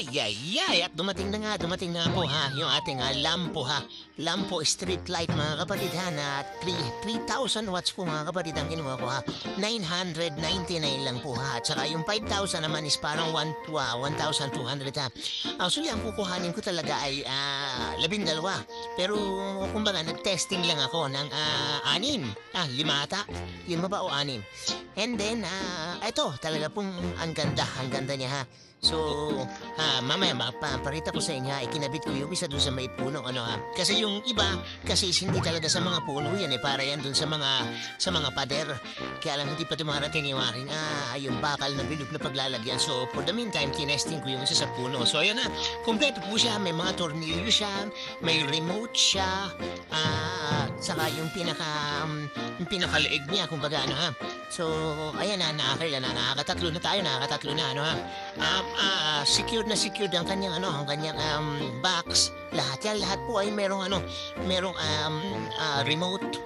At dumating na nga po ha, yung ating lampo ha. Lampo street light mga kapatid ha, na 3,000 watts po mga kapatid ang kinuha ko ha. 999 lang po ha. At saka yung 5,000 naman is parang 1,200 ha. Actually, ang kukuhanin ko talaga ay 12. Pero kumbaga, nag-testing lang ako ng 6. 5 ata. 5 ba o 6? And then, ito, talaga pong ang ganda niya ha. So, mamaya mapaparita ko sa inyo ha, ikinabit ko yung isa dun sa may puno, ano ha. Kasi yung iba, kasi hindi talaga sa mga puno yan para yan dun sa mga pader. Kaya lang hindi pa dumarating yung aking, yung bakal na bilog na paglalagyan. So, for the meantime, tinesting ko yung isa sa puno. So, ayan na, kompleto po siya, may mga tornilyo siya, may remote siya, saka yung pinakaleeg niya, kumbaga ano ha. So, ayan na, nakakatatlo na, ano ha. Secured ang kanyang box. Lahat po ay merong remote.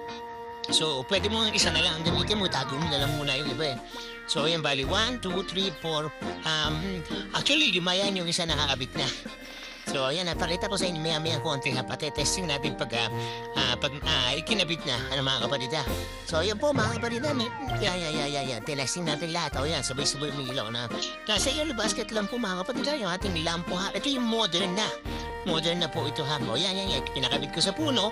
So, pwede mo ang isa na lang gamitin mo, tago mo na lang muna yung iba eh. So, ayan, bali, 1, 2, 3, 4. Actually, 5 yan yung isa nakakabit na. So, ayan, napakita ko sa inyo maya konti ha. Pati-testing natin pag ikinabit na, mga kapatid ha. So, ayan po mga kapatid ha. Tinesting natin lahat. O yan, sabay-sabay umilaw na. Nasa yellow basket lang po mga kapatid ha, yung ating lampo ha. Ito yung modern na. Modern na po ito ha. O yan, pinakabit ko sa puno.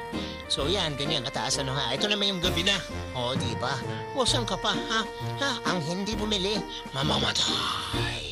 So, yan, ganyan, kataas ano ha. Ito naman yung gabi na. O, diba? O, saan ka pa ha? Ang hindi bumili, mamamatay.